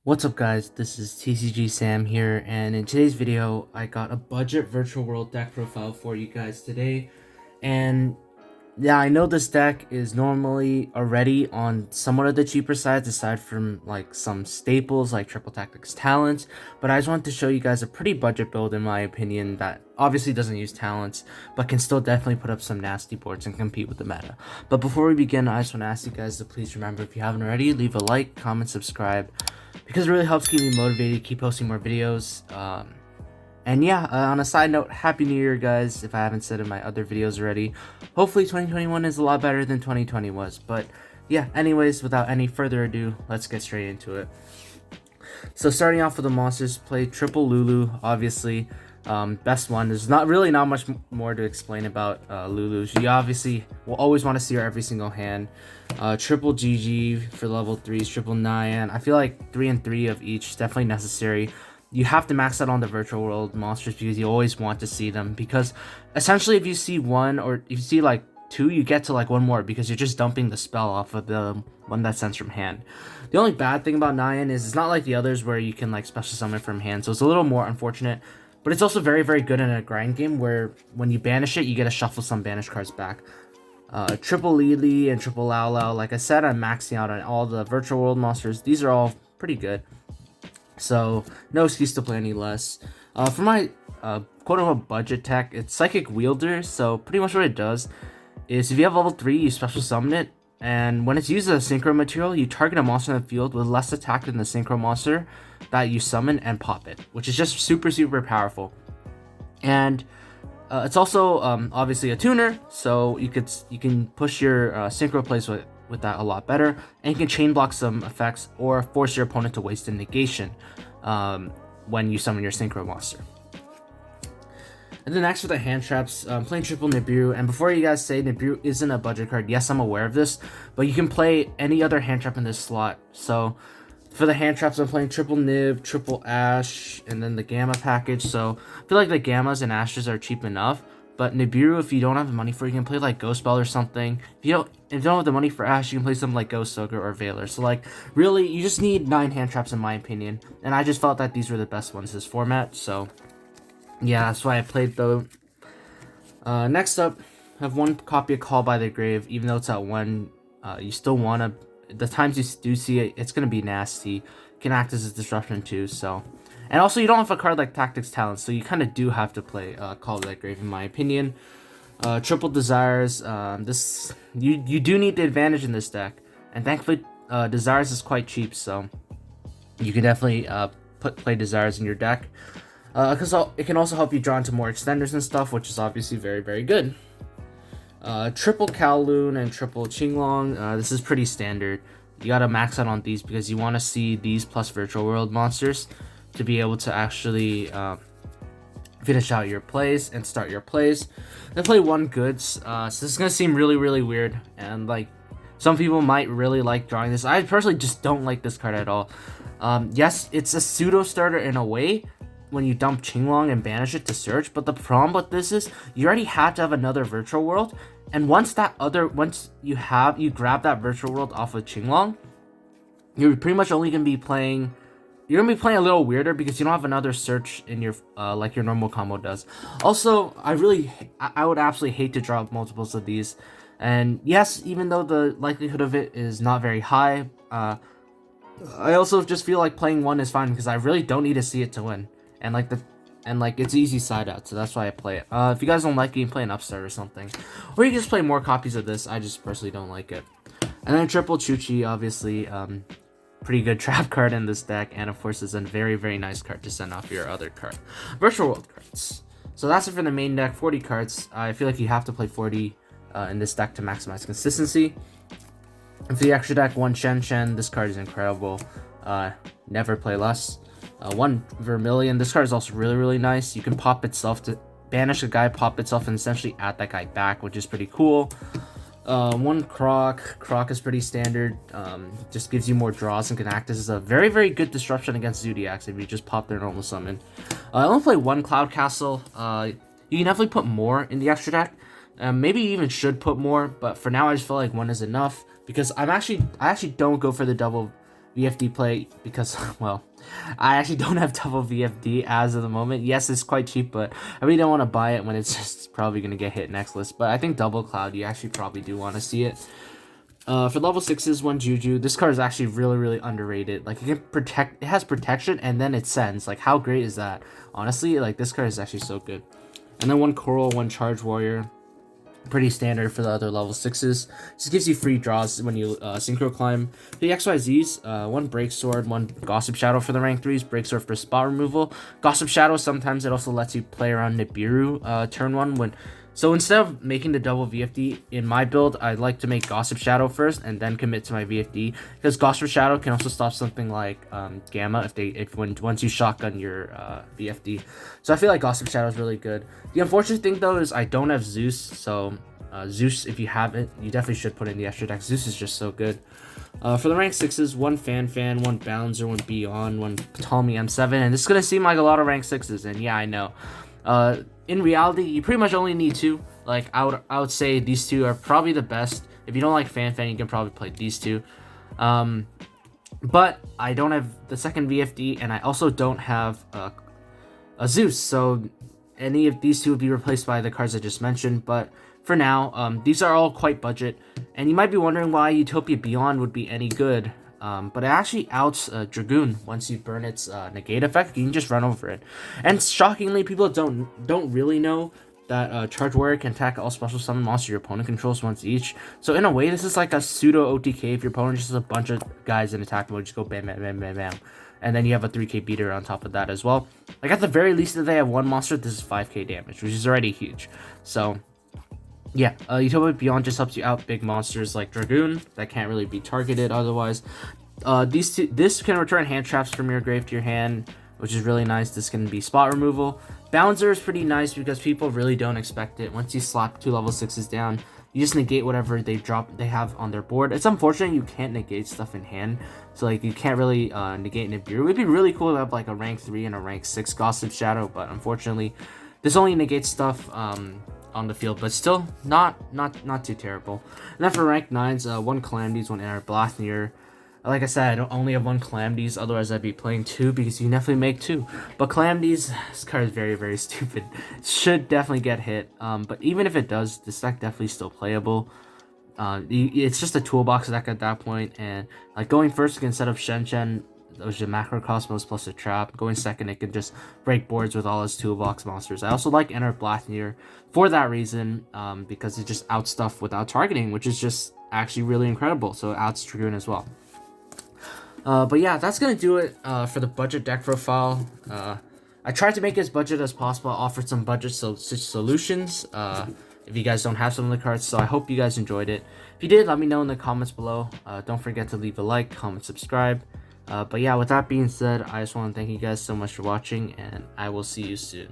What's up guys, this is Tcg Sam here, and in today's video I got a budget virtual world deck profile for you guys today. And yeah, I know this deck is normally already on somewhat of the cheaper sides aside from like some staples like Triple Tactics Talents, but I just wanted to show you guys a pretty budget build in my opinion that obviously doesn't use talents but can still definitely put up some nasty boards and compete with the meta. But before we begin, I just want to ask you guys to please remember, if you haven't already, leave a like, comment, subscribe, because it really helps keep me motivated, keep posting more videos. And yeah, on a side note, Happy New Year, guys, if I haven't said in my other videos already. Hopefully 2021 is a lot better than 2020 was. But yeah, anyways, without any further ado, let's get straight into it. So starting off with the monsters, play triple Lulu, obviously. Best one. There's not much more to explain about Lulu. You obviously will always want to see her every single hand. Triple GG for level 3s, triple Nyan. I feel like 3 and 3 of each is definitely necessary. You have to max out on the virtual world monsters because you always want to see them, because essentially if you see one or if you see like two, you get to like one more because you're just dumping the spell off of the one that sends from hand. The only bad thing about Nyan is it's not like the others where you can like special summon from hand, so it's a little more unfortunate. But it's also very, very good in a grind game where when you banish it, you get to shuffle some banished cards back. Triple Lily and triple Lao Lao, like I said, I'm maxing out on all the virtual world monsters. These are all pretty good, so no excuse to play any less. For my quote-unquote budget tech, it's Psychic Wielder. So pretty much what it does is if you have level 3, you special summon it, and when it's used as a synchro material, you target a monster in the field with less attack than the synchro monster that you summon and pop it, which is just super, super powerful. And it's also obviously a tuner, so you can push your synchro plays with that a lot better, and you can chain block some effects or force your opponent to waste a negation when you summon your synchro monster. And then next for the hand traps, playing triple Nibiru. And before you guys say Nibiru isn't a budget card, yes, I'm aware of this, but you can play any other hand trap in this slot. So for the hand traps, I'm playing triple Nib, triple Ash, and then the Gamma package. So I feel like the Gammas and Ashes are cheap enough, but Nibiru, if you don't have the money for it, you can play like Ghost Bell or something. If you don't have the money for Ash, you can play something like Ghost Soaker or Veiler. So like really, you just need 9 hand traps in my opinion, and I just felt that these were the best ones this format. So yeah, that's why I played though. Next up, I have one copy of Call by the Grave. Even though it's at 1, you still want to, the times you do see it, it's going to be nasty. It can act as a disruption too, so. And also, you don't have a card like Tactics Talent, so you kind of do have to play Call by the Grave in my opinion. Triple Desires, this you do need the advantage in this deck. And thankfully, Desires is quite cheap, so you can definitely play Desires in your deck. Because it can also help you draw into more extenders and stuff, which is obviously very, very good. Triple Kowloon and triple Qinglong. This is pretty standard. You gotta max out on these because you want to see these plus virtual world monsters to be able to actually finish out your plays and start your plays. Then play one goods. So this is gonna seem really, really weird, and like some people might really like drawing this. I personally just don't like this card at all. Yes, it's a pseudo starter in a way when you dump Qinglong and banish it to search, but the problem with this is you already have to have another virtual world, and once you grab that virtual world off of Qinglong, you're pretty much only gonna be playing. You're gonna be playing a little weirder because you don't have another search in your like your normal combo does. Also, I would absolutely hate to draw multiples of these, and yes, even though the likelihood of it is not very high, I also just feel like playing one is fine because I really don't need to see it to win. And it's easy side out, so that's why I play it. If you guys don't like it, you can play an upstart or something, or you can just play more copies of this. I just personally don't like it. And then triple Chuchi, obviously, pretty good trap card in this deck, and of course, it's a very, very nice card to send off your other card, virtual world cards. So that's it for the main deck. 40 cards. I feel like you have to play 40 in this deck to maximize consistency. And for the extra deck, one Shen Shen. This card is incredible. Never play less. One Vermilion. This card is also really, really nice. You can pop itself to banish a guy, pop itself, and essentially add that guy back, which is pretty cool. One Croc. Croc is pretty standard. Just gives you more draws and can act as a very, very good disruption against Zodiacs if you just pop their normal summon. I only play one Cloud Castle. You can definitely put more in the extra deck. Maybe you even should put more, but for now I just feel like one is enough because I actually don't go for the double VFD play because, well, I actually don't have double VFD as of the moment. Yes, it's quite cheap, but I really don't want to buy it when it's just probably going to get hit next list. But I think double cloud, you actually probably do want to see it. For level 6s, one Yugioh. This card is actually really underrated. Like, it can protect, it has protection, and then it sends. Like, how great is that? Honestly, like, this card is actually so good. And then one Coral, one Charge Warrior. Pretty standard for the other level 6s. Just gives you free draws when you synchro climb. The XYZs, one Break Sword, one Gossip Shadow for the rank 3s, Break Sword for spot removal. Gossip Shadow, sometimes it also lets you play around Nibiru turn 1 when. So instead of making the double VFD in my build, I'd like to make Gossip Shadow first and then commit to my VFD, because Gossip Shadow can also stop something like Gamma once you shotgun your VFD. So I feel like Gossip Shadow is really good. The unfortunate thing though is I don't have Zeus, so Zeus, if you have it, you definitely should put in the extra deck. Zeus is just so good. For the rank 6s, one Fan, one Bouncer, one Beyond, one Ptolemy M7, and this is gonna seem like a lot of rank 6s, and yeah, I know. In reality, you pretty much only need 2. Like, I would say these 2 are probably the best. If you don't like Fan, you can probably play these 2. But I don't have the second VFD, and I also don't have a Zeus, so any of these 2 would be replaced by the cards I just mentioned. But for now, these are all quite budget, and you might be wondering why Utopia Beyond would be any good. But it actually outs Dragoon. Once you burn its negate effect, you can just run over it. And shockingly, people don't really know that Charge Warrior can attack all special summon monsters your opponent controls once each. So in a way, this is like a pseudo OTK. If your opponent just has a bunch of guys in attack mode, just go bam, bam, bam, bam, bam. And then you have a 3k beater on top of that as well. Like, at the very least, if they have one monster, this is 5k damage, which is already huge. So yeah, Utopia Beyond just helps you out big monsters like Dragoon that can't really be targeted otherwise. This can return hand traps from your grave to your hand, which is really nice. This can be spot removal. Bouncer is pretty nice because people really don't expect it. Once you slap 2 level 6s down, you just negate whatever they have on their board. It's unfortunate you can't negate stuff in hand, so like you can't really negate Nibiru. It would be really cool to have like a rank 3 and a rank 6 Gossip Shadow, but unfortunately, this only negates stuff on the field, but still not too terrible. And then for rank 9s, one Calamities, one Inner Blathnir. Like I said, I don't only have one Calamities, otherwise I'd be playing 2 because you can definitely make 2. But Calamities, this card is very stupid. Should definitely get hit. But even if it does, this deck definitely still playable. It's just a toolbox deck at that point, and like going first, it can set up Shen, which is a Macrocosmos plus a trap. Going second, it can just break boards with all its toolbox monsters. I also like Enter Blathnir for that reason, because it just outs stuff without targeting, which is just actually really incredible. So it outs Dragoon as well. But yeah, that's gonna do it for the budget deck profile. I tried to make it as budget as possible. I offered some budget solutions if you guys don't have some of the cards, so I hope you guys enjoyed it. If you did, let me know in the comments below. Don't forget to leave a like, comment, subscribe. But yeah, with that being said, I just want to thank you guys so much for watching, and I will see you soon.